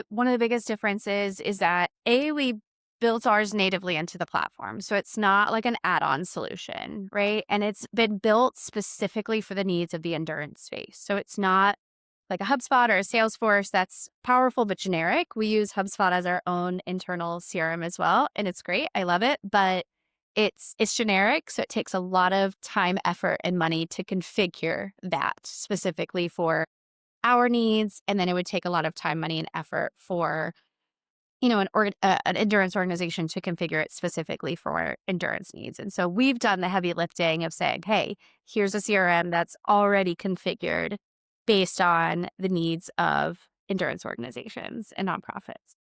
One of the biggest differences is that we built ours natively into the platform. So it's not like an add-on solution, right? And it's been built specifically for the needs of the endurance space. So it's not like a HubSpot or a Salesforce that's powerful but generic. We use HubSpot as our own internal CRM as well, and it's great. I love it, but it's generic, so it takes a lot of time, effort, and money to configure that specifically for our needs, and then it would take a lot of time, money, and effort for an endurance organization to configure it specifically for endurance needs. And so we've done the heavy lifting of saying, hey, here's a CRM that's already configured based on the needs of endurance organizations and nonprofits.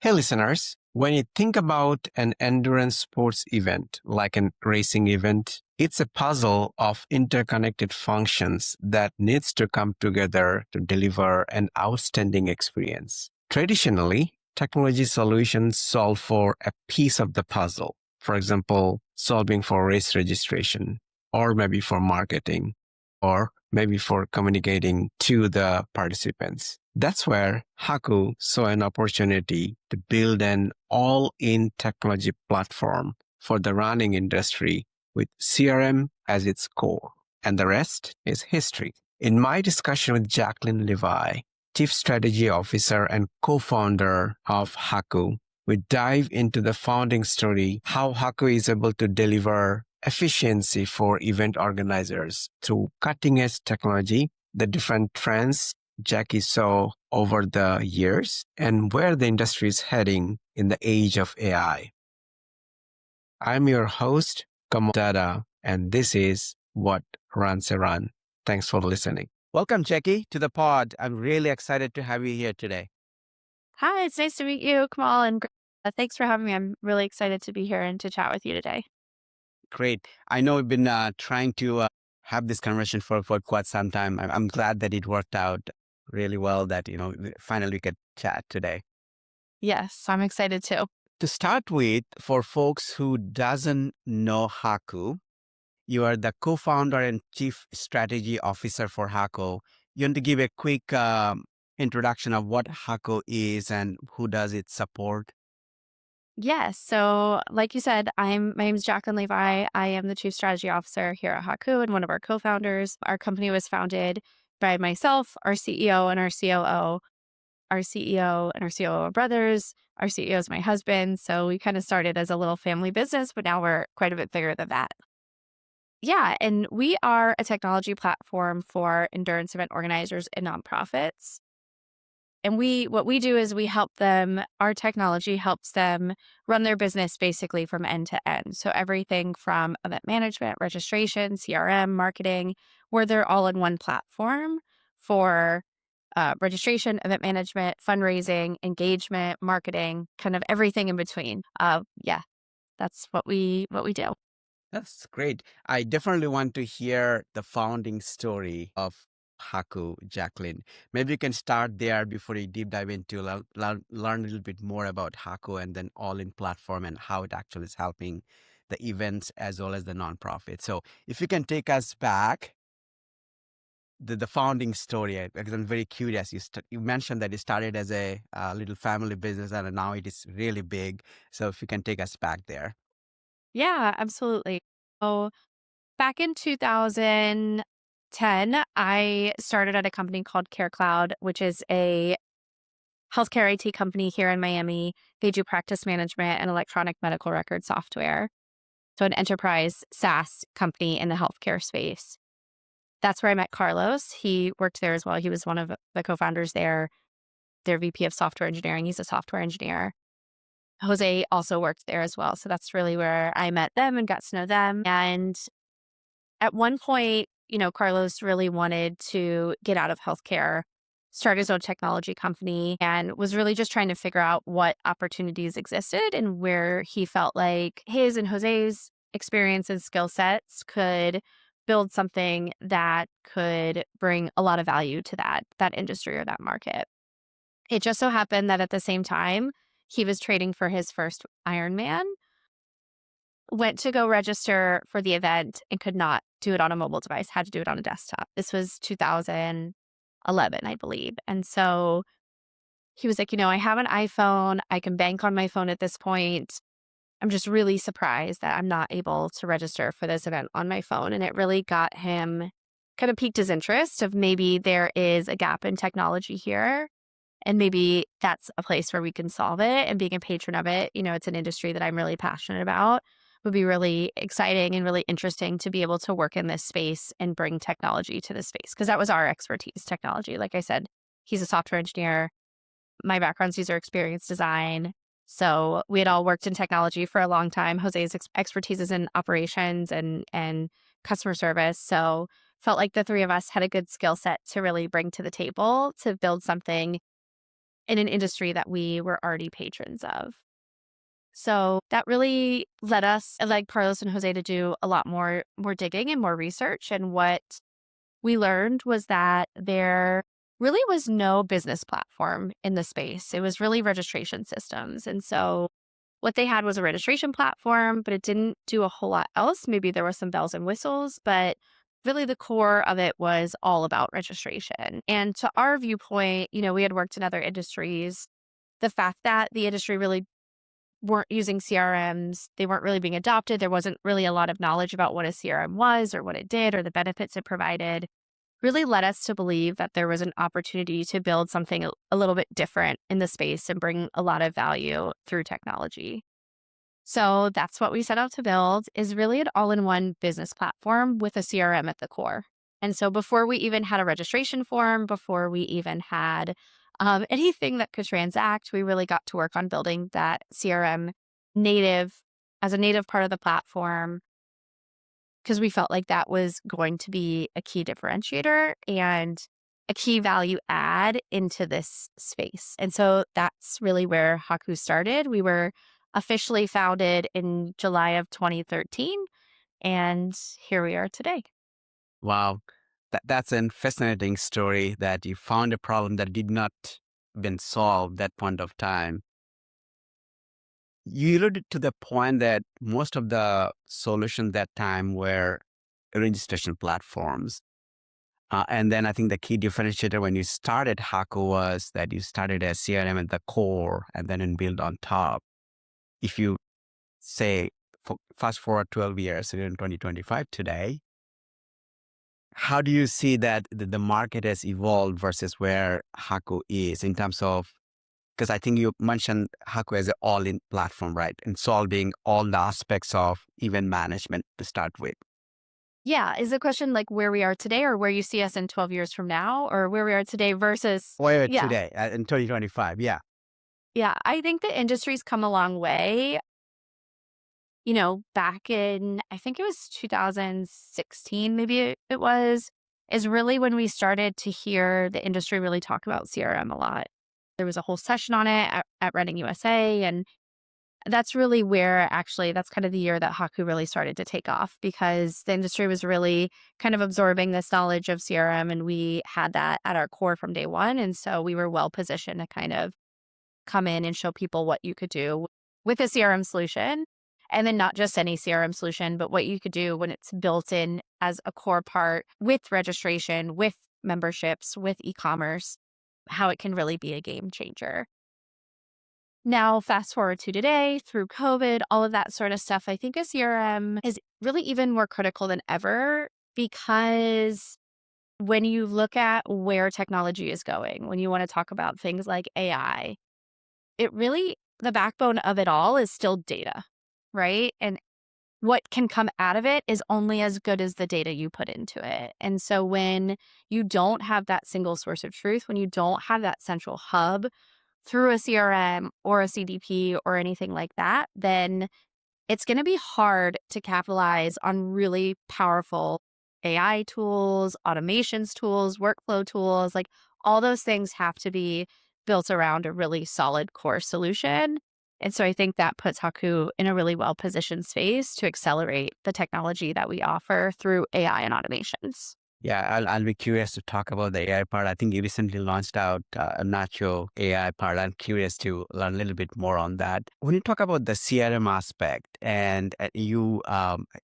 Hey, listeners, when you think about an endurance sports event, like a racing event, it's a puzzle of interconnected functions that needs to come together to deliver an outstanding experience. Traditionally, technology solutions solve for a piece of the puzzle. For example, solving for race registration, or maybe for marketing, or maybe for communicating to the participants. That's where Haku saw an opportunity to build an all-in technology platform for the running industry with CRM as its core. And the rest is history. In my discussion with Jaclyn Levi, Chief Strategy Officer and co-founder of Haku, we dive into the founding story, how Haku is able to deliver efficiency for event organizers through cutting-edge technology, the different trends Jackie saw over the years, and where the industry is heading in the age of AI. I'm your host, Kamal Datta, and this is What Runs a Run. Thanks for listening. Welcome, Jackie, to the pod. I'm really excited to have you here today. Hi, it's nice to meet you, Kamal, and thanks for having me. I'm really excited to be here and to chat with you today. Great. I know we've been trying to have this conversation for quite some time. I'm glad that it worked out really well that, finally we could chat today. Yes, I'm excited too. To start with, for folks who doesn't know Haku, you are the co-founder and chief strategy officer for Haku. You want to give a quick introduction of what Haku is and who does it support? Yes. So, like you said, my name is Jaclyn Levi. I am the chief strategy officer here at Haku and one of our co-founders. Our company was founded by myself, our CEO, and our COO. Our CEO and our COO are brothers. Our CEO is my husband. So we kind of started as a little family business, but now we're quite a bit bigger than that. Yeah, and we are a technology platform for endurance event organizers and nonprofits. And what we do is we help them, our technology helps them run their business basically from end to end. So everything from event management, registration, CRM, marketing, where they're all in one platform for registration, event management, fundraising, engagement, marketing, kind of everything in between. Yeah, that's what we do. That's great. I definitely want to hear the founding story of Haku, Jaclyn. Maybe you can start there before you deep dive into learn a little bit more about Haku and then all-in platform and how it actually is helping the events as well as the nonprofit. So if you can take us back, the founding story, because I'm very curious. You mentioned that it started as a little family business and now it is really big. So if you can take us back there. Yeah, absolutely. So back in 2010, I started at a company called CareCloud, which is a healthcare IT company here in Miami. They do practice management and electronic medical record software. So an enterprise SaaS company in the healthcare space. That's where I met Carlos. He worked there as well. He was one of the co-founders there, their VP of software engineering. He's a software engineer. Jose also worked there as well. So that's really where I met them and got to know them. And at one point, Carlos really wanted to get out of healthcare, start his own technology company, and was really just trying to figure out what opportunities existed and where he felt like his and Jose's experience and skill sets could build something that could bring a lot of value to that industry or that market. It just so happened that at the same time, he was training for his first Ironman, went to go register for the event and could not do it on a mobile device, had to do it on a desktop. This was 2011, I believe. And so He was like, I have an iPhone. I can bank on my phone at this point. I'm just really surprised that I'm not able to register for this event on my phone. And it really got him kind of piqued his interest of maybe there is a gap in technology here. And maybe that's a place where we can solve it. And being a patron of it, it's an industry that I'm really passionate about. Would be really exciting and really interesting to be able to work in this space and bring technology to this space. Cause that was our expertise, technology. Like I said, he's a software engineer. My background's user experience design. So we had all worked in technology for a long time. Jose's expertise is in operations and customer service. So felt like the three of us had a good skill set to really bring to the table to build something in an industry that we were already patrons of. So that really led us, led Carlos and Jose to do a lot more digging and more research. And what we learned was that there really was no business platform in the space. It was really registration systems. And so what they had was a registration platform, but it didn't do a whole lot else. Maybe there was some bells and whistles, but really the core of it was all about registration. And to our viewpoint, we had worked in other industries. The fact that the industry really weren't using CRMs, they weren't really being adopted. There wasn't really a lot of knowledge about what a CRM was or what it did or the benefits it provided really led us to believe that there was an opportunity to build something a little bit different in the space and bring a lot of value through technology. So that's what we set out to build is really an all-in-one business platform with a CRM at the core. And so before we even had a registration form, before we even had anything that could transact, we really got to work on building that CRM native as a native part of the platform because we felt like that was going to be a key differentiator and a key value add into this space. And so that's really where Haku started. We were officially founded in July of 2013, and here we are today. Wow. That's a fascinating story that you found a problem that did not been solved that point of time. You alluded to the point that most of the solutions that time were registration platforms. And then I think the key differentiator when you started Haku was that you started as CRM at the core and then in build on top. If you say fast forward 12 years, we're in 2025 today, how do you see that the market has evolved versus where Haku is in terms of, because I think you mentioned Haku as an all-in platform, right? And solving all the aspects of event management to start with. Yeah. Is the question like where we are today or where you see us in 12 years from now or where we are today versus, Where yeah. today in 2025, yeah. Yeah. I think the industry's come a long way. Back in, I think it was 2016, maybe it was, is really when we started to hear the industry really talk about CRM a lot. There was a whole session on it at Reading USA. And that's really where actually, that's kind of the year that Haku really started to take off because the industry was really kind of absorbing this knowledge of CRM. And we had that at our core from day one. And so we were well positioned to kind of come in and show people what you could do with a CRM solution. And then not just any CRM solution, but what you could do when it's built in as a core part with registration, with memberships, with e-commerce, how it can really be a game changer. Now, fast forward to today, through COVID, all of that sort of stuff, I think a CRM is really even more critical than ever because when you look at where technology is going, when you want to talk about things like AI, it really the backbone of it all is still data, right? And what can come out of it is only as good as the data you put into it. And so when you don't have that single source of truth, when you don't have that central hub through a CRM or a CDP or anything like that, then it's going to be hard to capitalize on really powerful AI tools, automations tools, workflow tools. Like all those things have to be built around a really solid core solution. And so I think that puts Haku in a really well positioned space to accelerate the technology that we offer through AI and automations. Yeah, I'll be curious to talk about the AI part. I think you recently launched out a natural AI part. I'm curious to learn a little bit more on that. When you talk about the CRM aspect, and you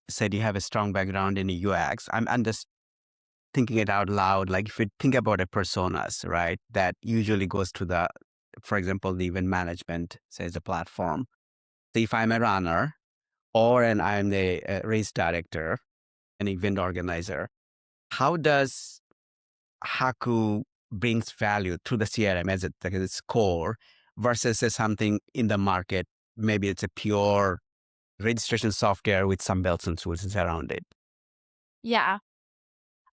said you have a strong background in UX, I'm just thinking it out loud. Like if you think about a personas, right, that usually goes to the for example, the event management, says the platform. So if I'm a runner or I'm the race director, an event organizer, how does Haku brings value to the CRM as its core versus as something in the market? Maybe it's a pure registration software with some bells and whistles around it. Yeah.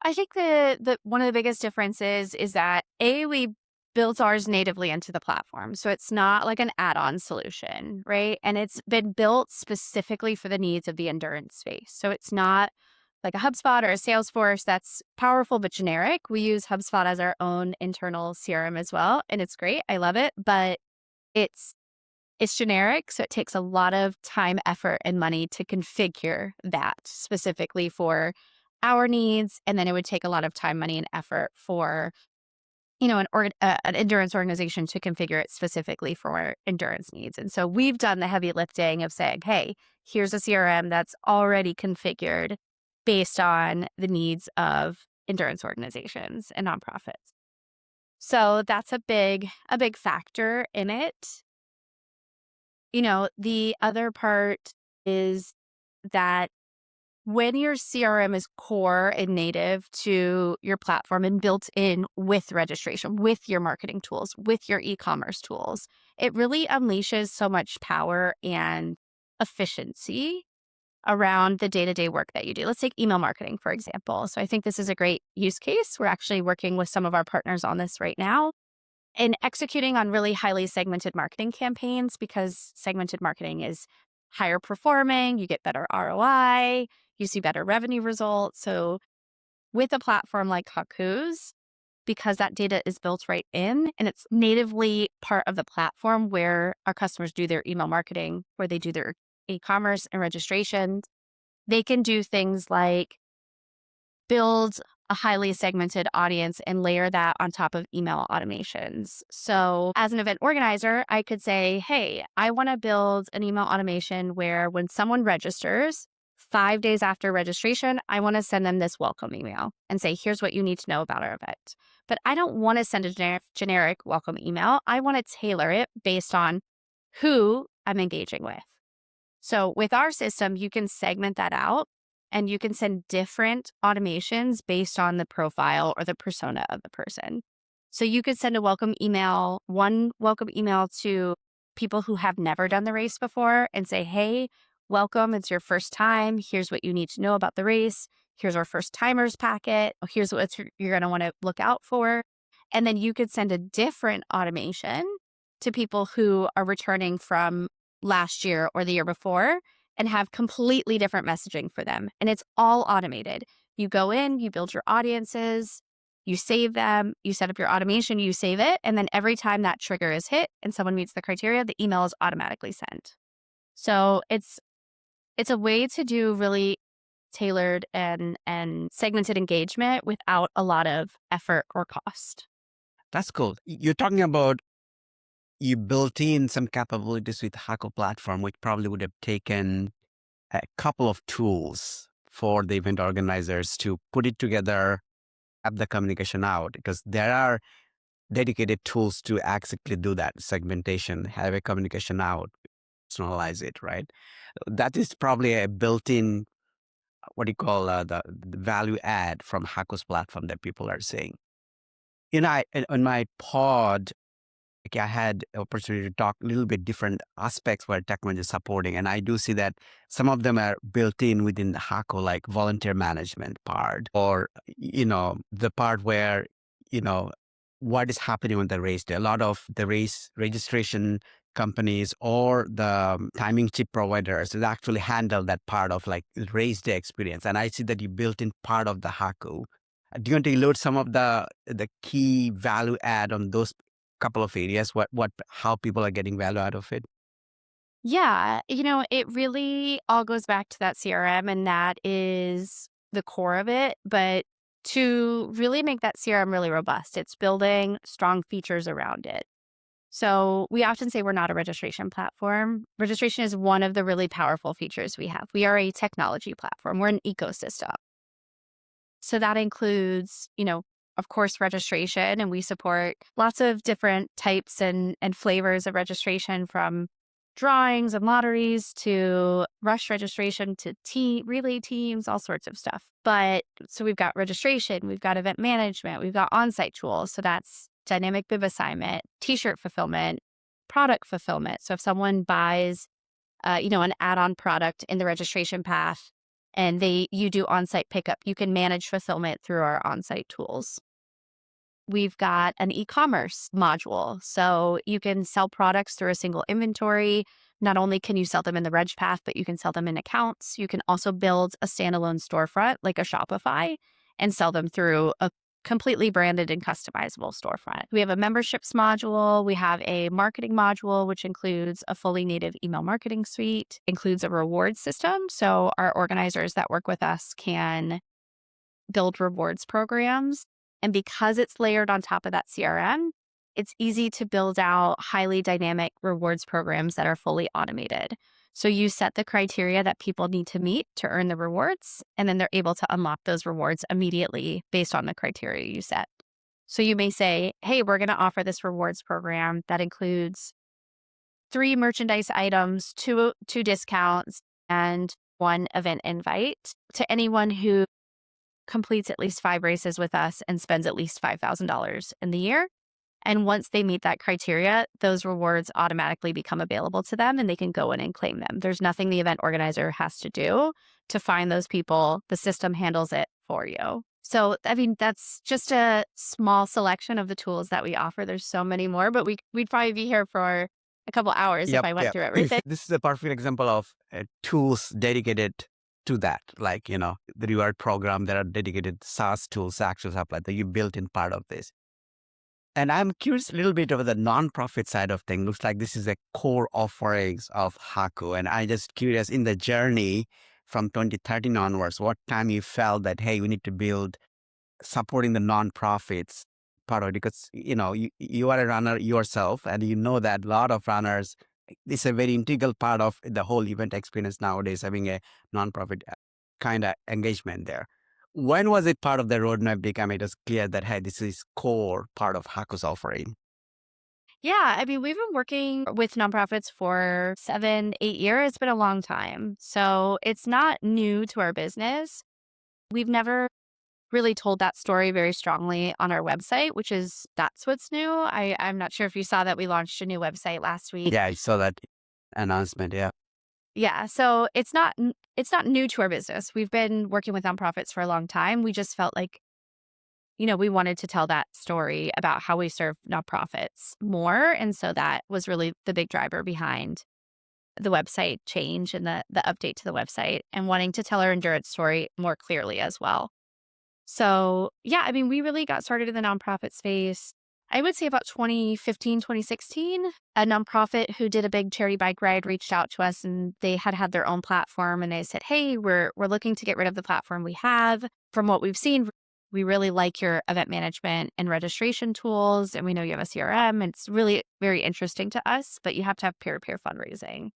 I think the one of the biggest differences is that we built ours natively into the platform. So it's not like an add-on solution, right? And it's been built specifically for the needs of the endurance space. So it's not like a HubSpot or a Salesforce that's powerful but generic. We use HubSpot as our own internal CRM as well, and it's great. I love it, but it's it's generic, so it takes a lot of time, effort, and money to configure that specifically for our needs, and then it would take a lot of time, money, and effort for, an endurance organization to configure it specifically for endurance needs, and so we've done the heavy lifting of saying, "Hey, here's a CRM that's already configured based on the needs of endurance organizations and nonprofits." So that's a big factor in it. The other part is that when your CRM is core and native to your platform and built in with registration, with your marketing tools, with your e-commerce tools, it really unleashes so much power and efficiency around the day-to-day work that you do. Let's take email marketing, for example. So I think this is a great use case. We're actually working with some of our partners on this right now and executing on really highly segmented marketing campaigns because segmented marketing is higher performing, you get better ROI, you see better revenue results. So with a platform like Haku's, because that data is built right in and it's natively part of the platform where our customers do their email marketing, where they do their e-commerce and registration, they can do things like build a highly segmented audience and layer that on top of email automations. So, as an event organizer, I could say, hey, I want to build an email automation where when someone registers, 5 days after registration, I want to send them this welcome email and say, here's what you need to know about our event. But I don't want to send a generic welcome email. I want to tailor it based on who I'm engaging with. So with our system, you can segment that out and you can send different automations based on the profile or the persona of the person. So you could send one welcome email to people who have never done the race before and say, hey, welcome, it's your first time. Here's what you need to know about the race. Here's our first timers packet. Here's what you're going to want to look out for. And then you could send a different automation to people who are returning from last year or the year before and have completely different messaging for them. And it's all automated. You go in, you build your audiences, you save them, you set up your automation, you save it. And then every time that trigger is hit and someone meets the criteria, the email is automatically sent. So it's a way to do really tailored and segmented engagement without a lot of effort or cost. That's cool. You're talking about you built in some capabilities with Haku platform, which probably would have taken a couple of tools for the event organizers to put it together, have the communication out, because there are dedicated tools to actually do that segmentation, have a communication out, personalize it, right? That is probably a built-in, what do you call the value add from Haku's platform that people are saying. On my pod, like I had opportunity to talk a little bit different aspects where technology is supporting. And I do see that some of them are built in within the Haku, like volunteer management part, or, the part where, you know, what is happening on the race day. A lot of the race registration companies or the timing chip providers that actually handle that part of like the race day experience. And I see that you built in part of the Haku. Do you want to illustrate some of the key value add on those couple of areas, how people are getting value out of it? Yeah, it really all goes back to that CRM, and that is the core of it. But to really make that CRM really robust, it's building strong features around it. So we often say we're not a registration platform. Registration is one of the really powerful features we have. We are a technology platform. We're an ecosystem. So that includes, of course, registration, and we support lots of different types and flavors of registration, from drawings and lotteries to rush registration to relay teams, all sorts of stuff. But so we've got registration, we've got event management, we've got on-site tools. So that's dynamic bib assignment, t-shirt fulfillment, product fulfillment. So if someone buys, an add-on product in the registration path and you do on-site pickup, you can manage fulfillment through our on-site tools. We've got an e-commerce module. So you can sell products through a single inventory. Not only can you sell them in the reg path, but you can sell them in accounts. You can also build a standalone storefront like a Shopify and sell them through a completely branded and customizable storefront. We have a memberships module. We have a marketing module, which includes a fully native email marketing suite, includes a reward system. So our organizers that work with us can build rewards programs. And because it's layered on top of that CRM, it's easy to build out highly dynamic rewards programs that are fully automated. So you set the criteria that people need to meet to earn the rewards, and then they're able to unlock those rewards immediately based on the criteria you set. So you may say, hey, we're going to offer this rewards program that includes 3 merchandise items, two discounts, and 1 event invite to anyone who completes at least 5 races with us and spends at least $5,000 in the year. And once they meet that criteria, those rewards automatically become available to them and they can go in and claim them. There's nothing the event organizer has to do to find those people. The system handles it for you. So, I mean, that's just a small selection of the tools that we offer. There's so many more, but we'd probably be here for a couple hours if Yep, I went yep. through everything. This is a perfect example of tools dedicated to that. Like, the reward program, there are dedicated SaaS tools, actual stuff like that you built in part of this. And I'm curious a little bit about the nonprofit side of things. Looks like this is a core offerings of Haku. And I just curious in the journey from 2013 onwards, what time you felt that, hey, we need to build supporting the nonprofits part of it, because you are a runner yourself and you know that a lot of runners, it's a very integral part of the whole event experience nowadays, having a nonprofit kind of engagement there. When was it part of the roadmap become it was clear that, hey, this is core part of Haku's offering? Yeah, I mean, we've been working with nonprofits for 7, 8 years. It's been a long time. So it's not new to our business. We've never really told that story very strongly on our website, that's what's new. I'm not sure if you saw that we launched a new website last week. Yeah, I saw that announcement. Yeah. Yeah, so it's not new to our business. We've been working with nonprofits for a long time. We just felt like, we wanted to tell that story about how we serve nonprofits more. And so that was really the big driver behind the website change and the update to the website, and wanting to tell our endurance story more clearly as well. So, yeah, I mean, we really got started in the nonprofit space, I would say about 2015, 2016. A nonprofit who did a big charity bike ride reached out to us, and they had their own platform, and they said, "Hey, we're looking to get rid of the platform we have. From what we've seen, we really like your event management and registration tools, and we know you have a CRM. And it's really very interesting to us, but you have to have peer-to-peer fundraising."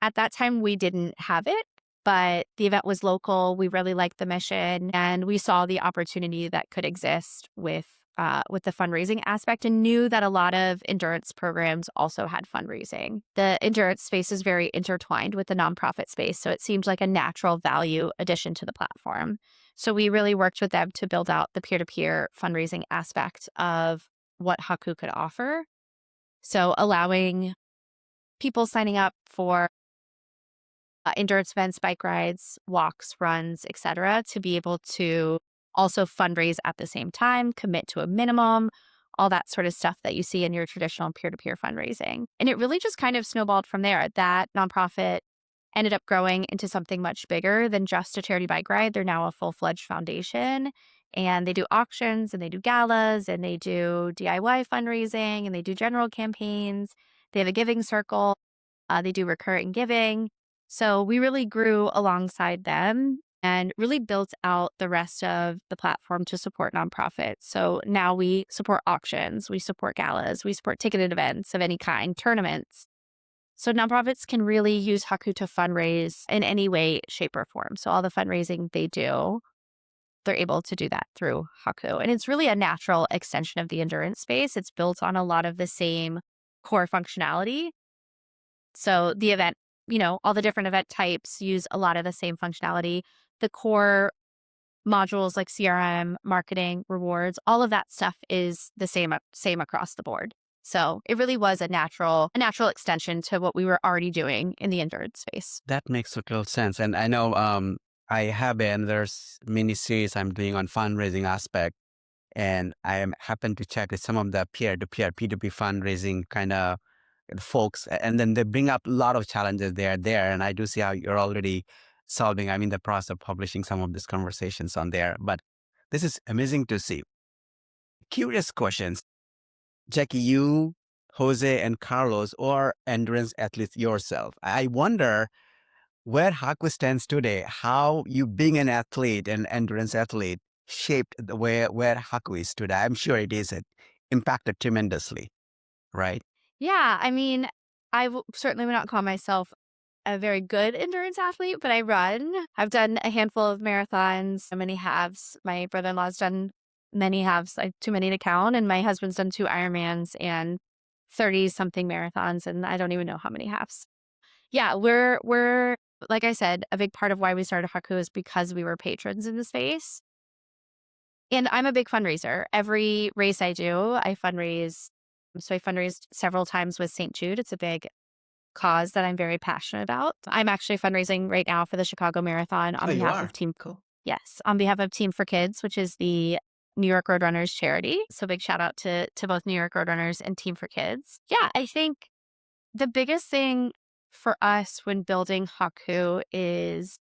At that time, we didn't have it, but the event was local. We really liked the mission, and we saw the opportunity that could exist with the fundraising aspect, and knew that a lot of endurance programs also had fundraising. The endurance space is very intertwined with the nonprofit space, so it seemed like a natural value addition to the platform. So we really worked with them to build out the peer-to-peer fundraising aspect of what Haku could offer. So allowing people signing up for endurance events, bike rides, walks, runs, etc., to be able to also fundraise at the same time, commit to a minimum, all that sort of stuff that you see in your traditional peer-to-peer fundraising. And it really just kind of snowballed from there. That nonprofit ended up growing into something much bigger than just a charity bike ride. They're now a full-fledged foundation, and they do auctions, and they do galas, and they do DIY fundraising, and they do general campaigns. They have a giving circle. They do recurring giving. So we really grew alongside them and really built out the rest of the platform to support nonprofits. So now we support auctions, we support galas, we support ticketed events of any kind, tournaments. So nonprofits can really use Haku to fundraise in any way, shape, or form. So all the fundraising they do they're able to do that through Haku. And it's really a natural extension of the endurance space. It's built on a lot of the same core functionality. So the event, all the different event types use a lot of the same functionality. The core modules like CRM, marketing, rewards, all of that stuff is the same across the board. So it really was a natural extension to what we were already doing in the endurance space. That makes total sense. And I know I have there's mini series I'm doing on fundraising aspect. And I am happen to check with some of the peer-to-peer P2P fundraising kind of folks, and then they bring up a lot of challenges there. And I do see how you're already solving. I'm in the process of publishing some of these conversations on there. But this is amazing to see. Curious questions. Jackie, you, Jose, and Carlos are endurance athletes yourself. I wonder where Haku stands today, how you being an athlete, an endurance athlete, shaped the way where Haku is today. I'm sure it impacted tremendously, right? Yeah, I mean, certainly would not call myself a very good endurance athlete, but I run. I've done a handful of marathons, many halves. My brother-in-law's done many halves, like too many to count, and my husband's done 2 Ironmans and 30 something marathons, and I don't even know how many halves. Yeah, we're like I said, a big part of why we started Haku is because we were patrons in the space. And I'm a big fundraiser. Every race I do, I fundraise. So I fundraised several times with St. Jude. It's a big cause that I'm very passionate about. I'm actually fundraising right now for the Chicago Marathon on Oh, you behalf of are? Cool. yes, on behalf of Team for Kids, which is the New York Roadrunners charity. So big shout out to both New York Roadrunners and Team for Kids. Yeah, I think the biggest thing for us when building Haku is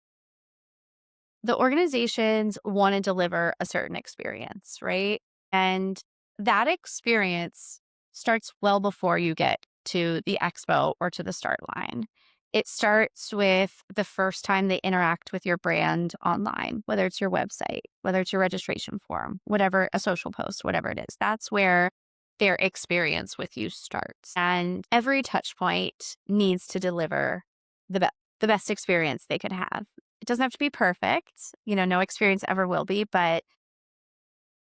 the organizations want to deliver a certain experience, right? And that experience starts well before you get to the expo or to the start line. It starts with the first time they interact with your brand online, whether it's your website, whether it's your registration form, whatever, a social post, whatever it is. That's where their experience with you starts. And every touch point needs to deliver the best experience they could have. It doesn't have to be perfect. No experience ever will be, but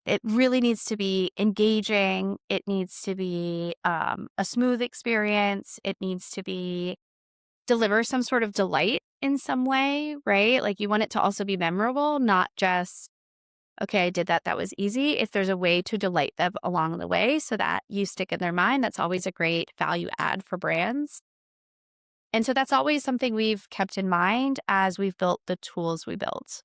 it really needs to be engaging. It needs to be a smooth experience. It needs to be deliver some sort of delight in some way, right? Like you want it to also be memorable, not just, okay, I did that. That was easy. If there's a way to delight them along the way so that you stick in their mind, that's always a great value add for brands. And so that's always something we've kept in mind as we've built the tools we built.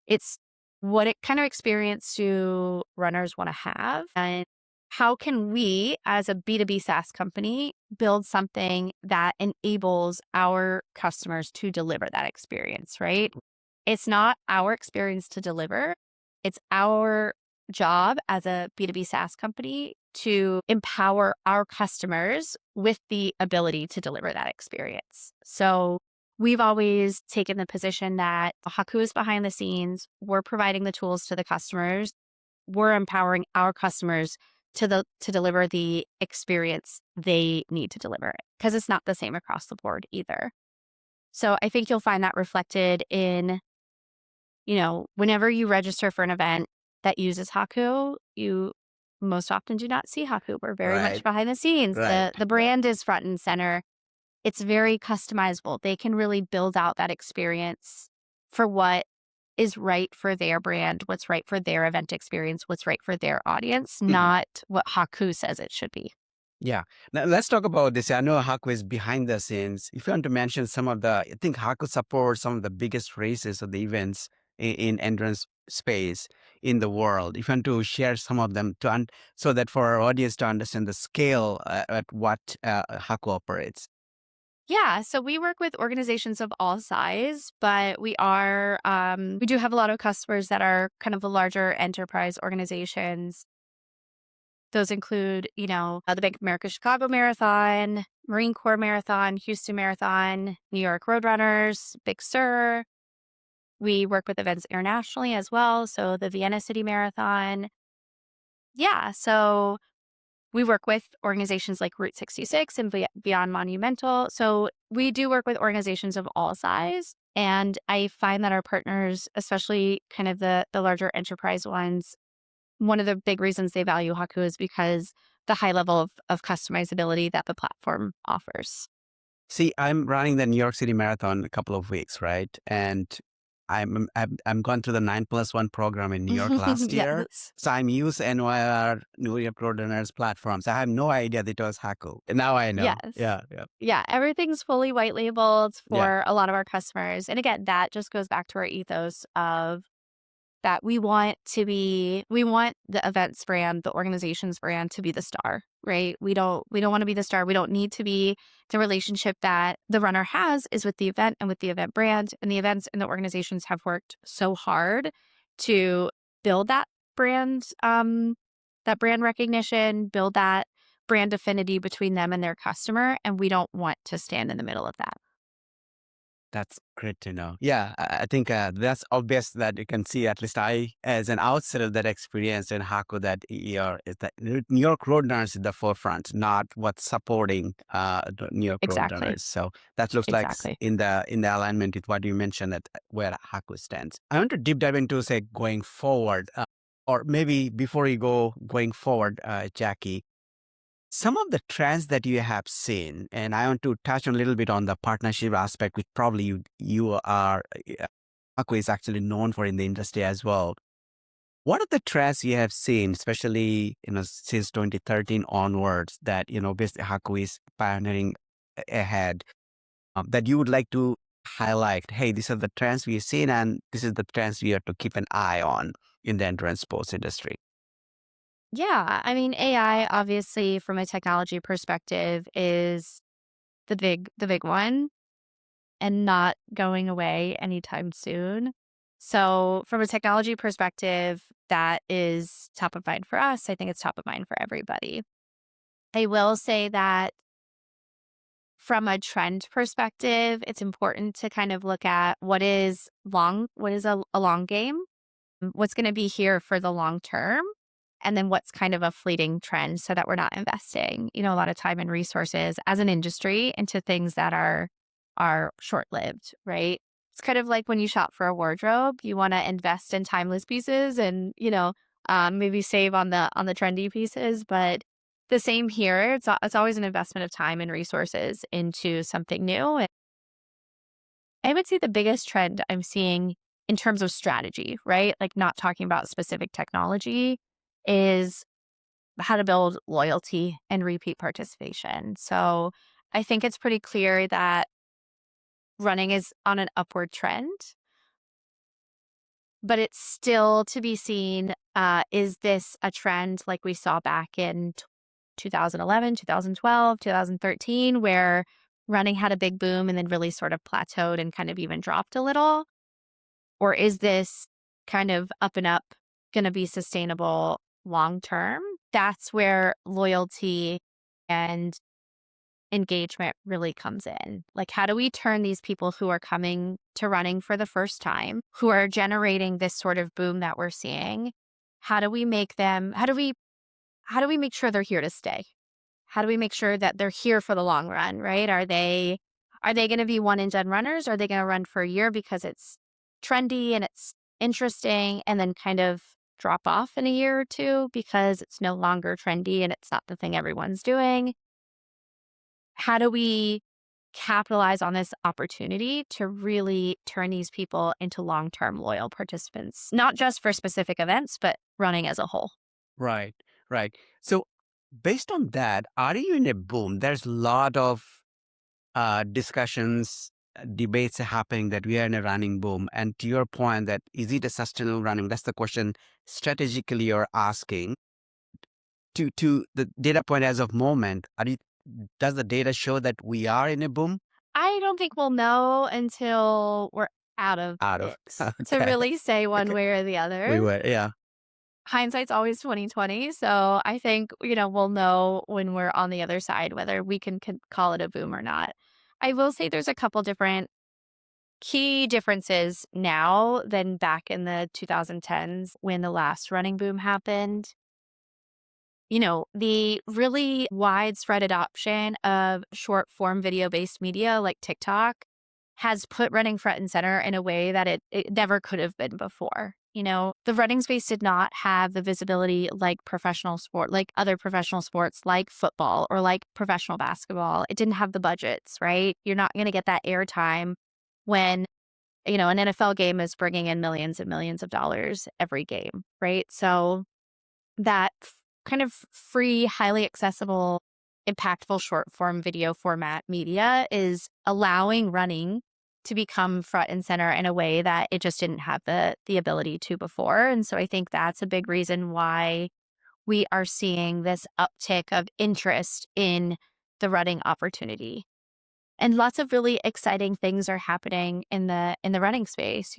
It's what kind of experience do runners want to have? And how can we, as a B2B SaaS company, build something that enables our customers to deliver that experience, right? It's not our experience to deliver, it's our job as a B2B SaaS company to empower our customers with the ability to deliver that experience. So we've always taken the position that Haku is behind the scenes. We're providing the tools to the customers. We're empowering our customers to deliver the experience they need to deliver it because it's not the same across the board either. So I think you'll find that reflected in, whenever you register for an event that uses Haku, you most often do not see Haku. We're very much Right, behind the scenes. right. The brand is front and center. It's very customizable. They can really build out that experience for what is right for their brand, what's right for their event experience, what's right for their audience, Mhm. not what Haku says it should be. Yeah. Now let's talk about this. I know Haku is behind the scenes. If you want to mention some of I think Haku supports some of the biggest races or the events in endurance space in the world. If you want to share some of them so that for our audience to understand the scale at what Haku operates. Yeah, so we work with organizations of all size, but we do have a lot of customers that are kind of the larger enterprise organizations. Those include, the Bank of America Chicago Marathon, Marine Corps Marathon, Houston Marathon, New York Roadrunners, Big Sur. We work with events internationally as well. So the Vienna City Marathon. Yeah. So we work with organizations like Route 66 and Beyond Monumental. So we do work with organizations of all size. And I find that our partners, especially kind of the larger enterprise ones, one of the big reasons they value Haku is because the high level of customizability that the platform offers. See, I'm running the New York City Marathon in a couple of weeks, right? And I'm going through the 9+1 program in New York last year. Yes. So I'm used NYR, New York Road Runners platforms. I have no idea that it was Haku. And now I know. Yes. Yeah, yeah, Yeah, everything's fully white labeled yeah. for a lot of our customers. And again, that just goes back to our ethos of that we want the events brand, the organization's brand to be the star, right? We don't want to be the star. We don't need to be. The relationship that the runner has is with the event and with the event brand, and the events and the organizations have worked so hard to build that brand recognition, build that brand affinity between them and their customer, and we don't want to stand in the middle of that. That's great to know. Yeah, I think that's obvious that you can see. At least I, as an outsider, that experience in Haku, that is that New York Roadrunners is the forefront, not what's supporting the New York Exactly. Roadrunners. So that looks like Exactly. in the alignment with what you mentioned that where Haku stands. I want to deep dive into say going forward, or maybe before you go going forward, Jackie. Some of the trends that you have seen, and I want to touch on a little bit on the partnership aspect, which probably you are Aku is actually known for in the industry as well. What are the trends you have seen, especially since 2013 onwards, that basically Haku is pioneering ahead, that you would like to highlight? Hey, these are the trends we've seen, and this is the trends we have to keep an eye on in the endurance sports industry. Yeah, I mean, AI obviously from a technology perspective is the big one and not going away anytime soon. So, from a technology perspective, that is top of mind for us. I think it's top of mind for everybody. I will say that from a trend perspective, it's important to kind of look at what is a long game, what's going to be here for the long term, and then what's kind of a fleeting trend so that we're not investing, a lot of time and resources as an industry into things that are short-lived, right? It's kind of like when you shop for a wardrobe, you want to invest in timeless pieces and, maybe save on the trendy pieces, but the same here. It's always an investment of time and resources into something new. I would say the biggest trend I'm seeing in terms of strategy, right? Like not talking about specific technology, is how to build loyalty and repeat participation. So I think it's pretty clear that running is on an upward trend, but it's still to be seen. Is this a trend like we saw back in 2011, 2012, 2013, where running had a big boom and then really sort of plateaued and kind of even dropped a little? Or is this kind of up and up gonna be sustainable long term? That's where loyalty and engagement really comes in. Like, how do we turn these people who are coming to running for the first time, who are generating this sort of boom that we're seeing? How do we make them how do we make sure they're here to stay? How do we make sure that they're here for the long run, right? Are they gonna be one and done runners? Or are they gonna run for a year because it's trendy and it's interesting and then kind of drop off in a year or two because it's no longer trendy and it's not the thing everyone's doing? How do we capitalize on this opportunity to really turn these people into long-term loyal participants, not just for specific events, but running as a whole? Right, right. So based on that, are you in a boom? There's a lot of discussions, debates happening that we are in a running boom. And to your point, that is it a sustainable running? That's the question strategically you're asking. To the data point as of moment, does the data show that we are in a boom? I don't think we'll know until we're out of Out of it to okay, really say one okay, way or the we other. were, yeah. Hindsight's always 2020, so I think, we'll know when we're on the other side whether we can call it a boom or not. I will say there's a couple different key differences now than back in the 2010s when the last running boom happened. The really widespread adoption of short form video based media like TikTok has put running front and center in a way that it never could have been before. The running space did not have the visibility like professional sport, like other professional sports, like football or like professional basketball. It didn't have the budgets, right? You're not going to get that airtime when, an NFL game is bringing in millions and millions of dollars every game, right? So that kind of free, highly accessible, impactful short form video format media is allowing running to become front and center in a way that it just didn't have the ability to before. And so I think that's a big reason why we are seeing this uptick of interest in the running opportunity. And lots of really exciting things are happening in the running space.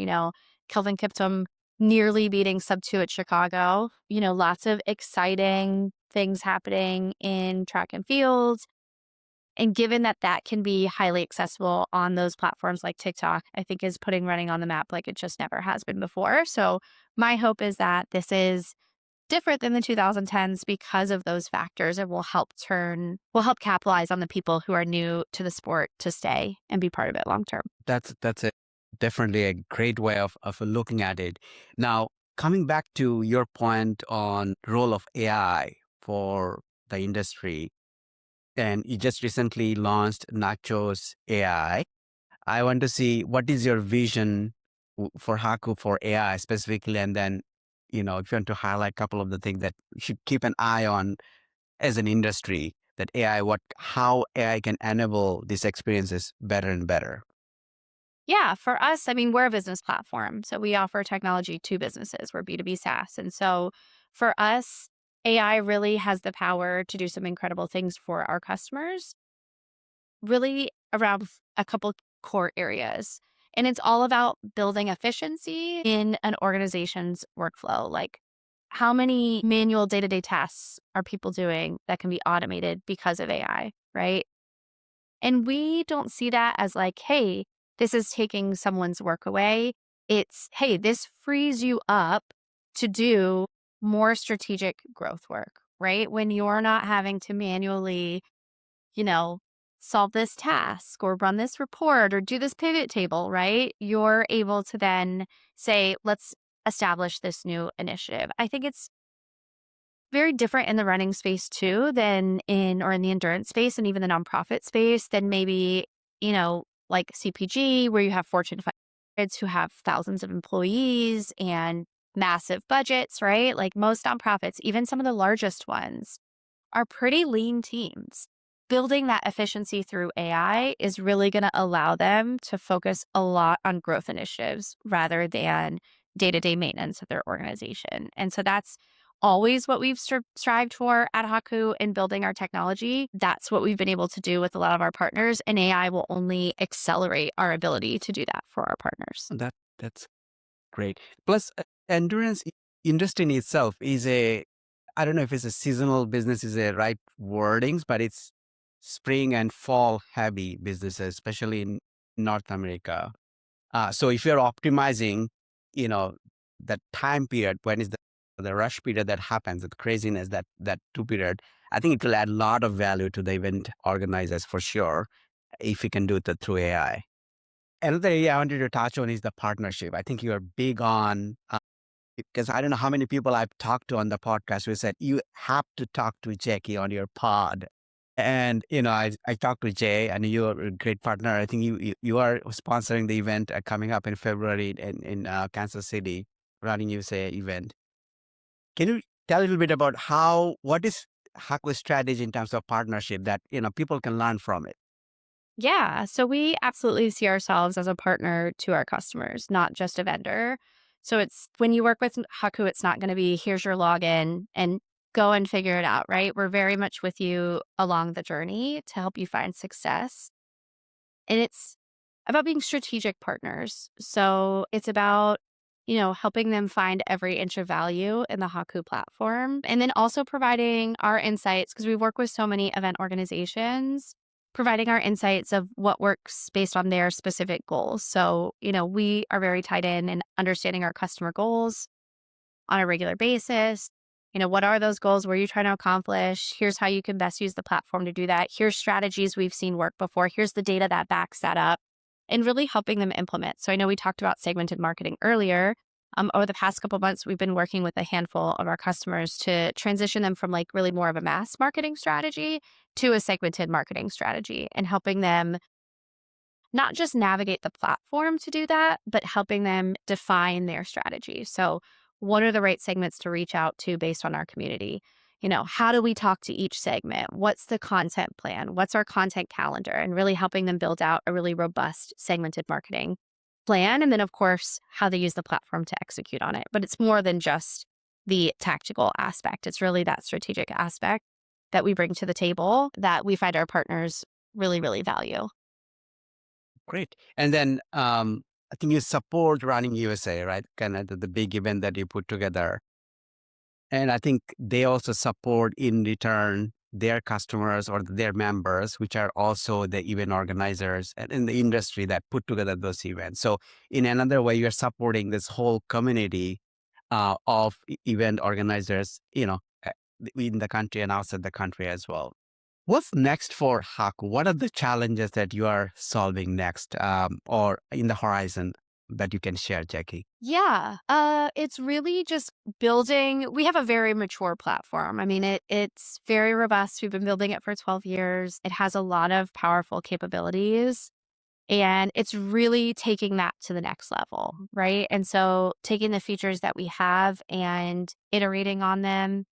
Kelvin Kiptum nearly beating sub 2 at Chicago. Lots of exciting things happening in track and field. And given that that can be highly accessible on those platforms like TikTok, I think is putting running on the map like it just never has been before. So my hope is that this is different than the 2010s because of those factors and will help capitalize on the people who are new to the sport to stay and be part of it long term. That's definitely a great way of looking at it. Now, coming back to your point on role of AI for the industry, and you just recently launched Nachos AI. I want to see what is your vision for Haku for AI specifically, and then if you want to highlight a couple of the things that you should keep an eye on as an industry, that how AI can enable these experiences better and better. Yeah, for us, I mean, we're a business platform. So we offer technology to businesses. We're B2B SaaS. And so for us, AI really has the power to do some incredible things for our customers, really around a couple core areas. And it's all about building efficiency in an organization's workflow. Like, how many manual day to day tasks are people doing that can be automated because of AI, right? And we don't see that as like, hey, this is taking someone's work away. It's, hey, this frees you up to do more strategic growth work, right? When you're not having to manually, you know, solve this task or run this report or do this pivot table, right? You're able to then say, let's establish this new initiative. I think it's very different in the running space too than in the endurance space and even the nonprofit space than maybe, like CPG, where you have Fortune 500s who have thousands of employees and massive budgets, right? Like most nonprofits, even some of the largest ones, are pretty lean teams. Building that efficiency through AI is really going to allow them to focus a lot on growth initiatives rather than day to day maintenance of their organization. And so that's always what we've strived for at Haku in building our technology. That's what we've been able to do with a lot of our partners, and AI will only accelerate our ability to do that for our partners. That's great. Plus, endurance industry in itself is I don't know if it's a seasonal business is a right wordings, but it's spring and fall heavy businesses, especially in North America. So if you're optimizing, you know, that time period, when is the rush period that happens, the craziness, that 2 period, I think it will add a lot of value to the event organizers for sure, if you can do it through AI. Another area I wanted to touch on is the partnership. I think you're big on, because I don't know how many people I've talked to on the podcast who said, you have to talk to Jackie on your pod. And, I talked to Jay, and you're a great partner. I think you are sponsoring the event coming up in February in Kansas City, Running USA event. Can you tell a little bit about what is Haku's strategy in terms of partnership that, people can learn from it? Yeah. So we absolutely see ourselves as a partner to our customers, not just a vendor. So it's when you work with Haku, it's not going to be here's your login and go and figure it out, right? We're very much with you along the journey to help you find success. And it's about being strategic partners. So it's about, helping them find every inch of value in the Haku platform. And then also providing our insights, because we work with so many event organizations, providing our insights of what works based on their specific goals. So, we are very tied in understanding our customer goals on a regular basis. What are those goals? What are you trying to accomplish? Here's how you can best use the platform to do that. Here's strategies we've seen work before. Here's the data that backs that up. and really helping them implement. So I know we talked about segmented marketing earlier. Over the past couple months, we've been working with a handful of our customers to transition them from like really more of a mass marketing strategy to a segmented marketing strategy and helping them not just navigate the platform to do that, but helping them define their strategy. So, what are the right segments to reach out to based on our community? How do we talk to each segment? What's the content plan? What's our content calendar? And really helping them build out a really robust segmented marketing plan. And then, of course, how they use the platform to execute on it. But it's more than just the tactical aspect, it's really that strategic aspect that we bring to the table that we find our partners really, really value. Great. And then I think you support Running USA, right? Kind of the big event that you put together. And I think they also support in return their customers or their members, which are also the event organizers and in the industry that put together those events. So in another way, you're supporting this whole community of event organizers, in the country and outside the country as well. What's next for Haku? What are the challenges that you are solving next, or in the horizon that you can share, Jackie? Yeah, it's really just building. We have a very mature platform. I mean, it's very robust. We've been building it for 12 years. It has a lot of powerful capabilities. And it's really taking that to the next level, right? And so taking the features that we have and iterating on them,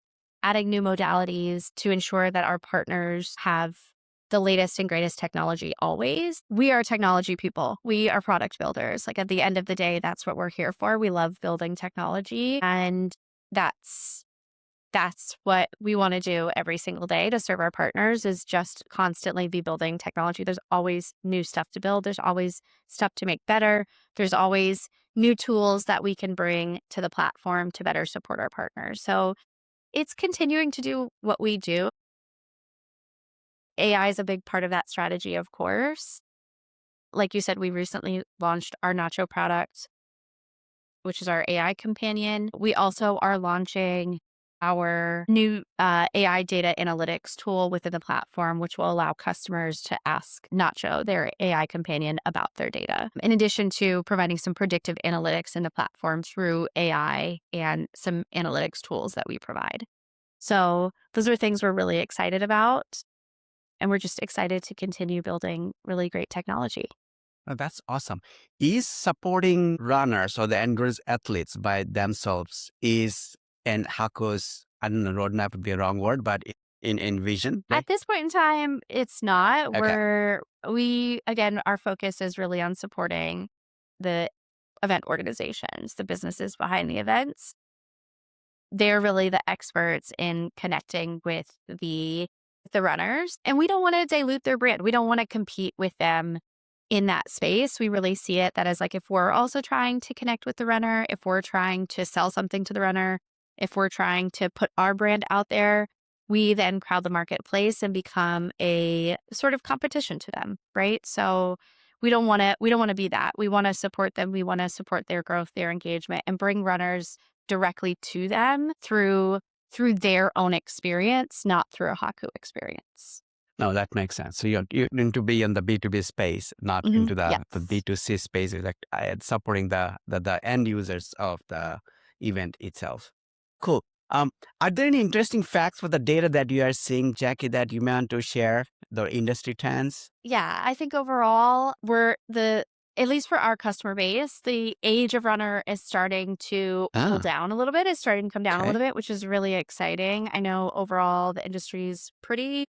adding new modalities to ensure that our partners have the latest and greatest technology always. We are technology people. We are product builders. Like at the end of the day, that's what we're here for. We love building technology and that's that's what we want to do every single day to serve our partners is just constantly be building technology. There's always new stuff to build. There's always stuff to make better. There's always new tools that we can bring to the platform to better support our partners. So it's continuing to do what we do. AI is a big part of that strategy, of course. Like you said, we recently launched our Nacho product, which is our AI companion. We also are launching our new AI data analytics tool within the platform, which will allow customers to ask Nacho, their AI companion, about their data. In addition to providing some predictive analytics in the platform through AI and some analytics tools that we provide. So those are things we're really excited about. And we're just excited to continue building really great technology. Oh, that's awesome. Is supporting runners or the endurance athletes by themselves is and Haku's, I don't know, roadmap would be a wrong word, but in vision, At right? this point in time, it's not. Okay. Again, our focus is really on supporting the event organizations, the businesses behind the events. They're really the experts in connecting with the runners, and we don't want to dilute their brand. We don't want to compete with them in that space. We really see it that as like if we're also trying to connect with the runner, if we're trying to sell something to the runner, if we're trying to put our brand out there, we then crowd the marketplace and become a sort of competition to them, right? So we don't want to be that. We want to support them. We want to support their growth, their engagement and bring runners directly to them through their own experience, not through a Haku experience. No, that makes sense. So you need to be in the B2B space, not into the Yes. B2C space, like supporting the end users of the event itself. Cool. Are there any interesting facts for the data that you are seeing, Jackie, that you want to share, the industry trends? Yeah, I think overall, at least for our customer base, the age of runner is starting to pull Ah, down a little bit. It's starting to come down a okay. little bit, which is really exciting. I know overall the industry is pretty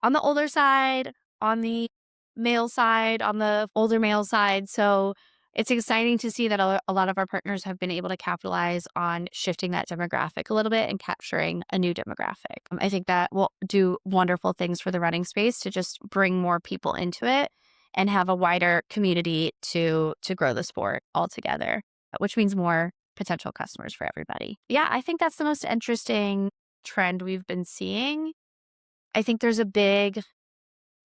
on the older side, on the male side, on the older male side. So it's exciting to see that a lot of our partners have been able to capitalize on shifting that demographic a little bit and capturing a new demographic. I think that will do wonderful things for the running space to just bring more people into it and have a wider community to grow the sport altogether, which means more potential customers for everybody. Yeah, I think that's the most interesting trend we've been seeing. I think there's a big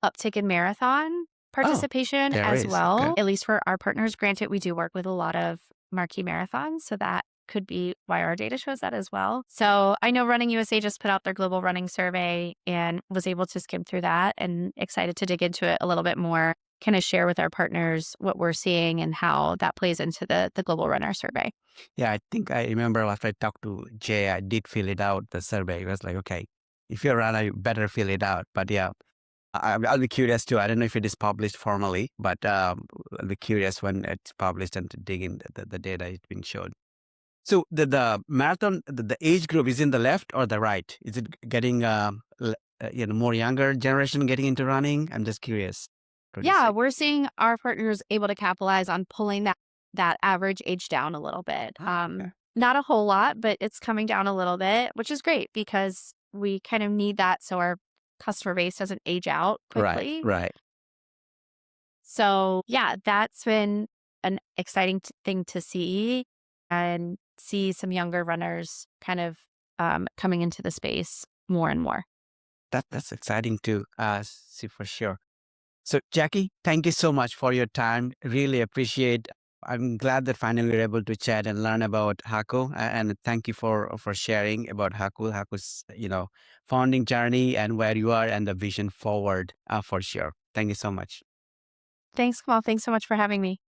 uptick in marathon Oh, participation there as is. Okay. well, at least for our partners. Granted, we do work with a lot of marquee marathons, so that could be why our data shows that as well. So I know Running USA just put out their global running survey and was able to skim through that and excited to dig into it a little bit more. kind of share with our partners what we're seeing and how that plays into the global runner survey. Yeah, I think I remember after I talked to Jay, I did fill it out, the survey. It was like, okay, if you're a runner, you better fill it out. But yeah, I'll be curious too. I don't know if it is published formally, but I'll be curious when it's published and to dig in the data it's been shown. So the marathon, the age group is in the left or the right? Is it getting more younger generation getting into running? I'm just curious. What do you Yeah, say? we're seeing our partners able to capitalize on pulling that average age down a little bit. Oh, okay. Not a whole lot, but it's coming down a little bit, which is great because we kind of need that so our customer base doesn't age out Right, quickly. right. So, yeah, that's been an exciting thing to see and see some younger runners kind of coming into the space more and more. That's exciting to see for sure. So, Jackie, thank you so much for your time. Really appreciate. I'm glad that finally we're able to chat and learn about Haku, and thank you for sharing about Haku's founding journey and where you are and the vision forward for sure. Thank you so much. Thanks, Kamal. Thanks so much for having me.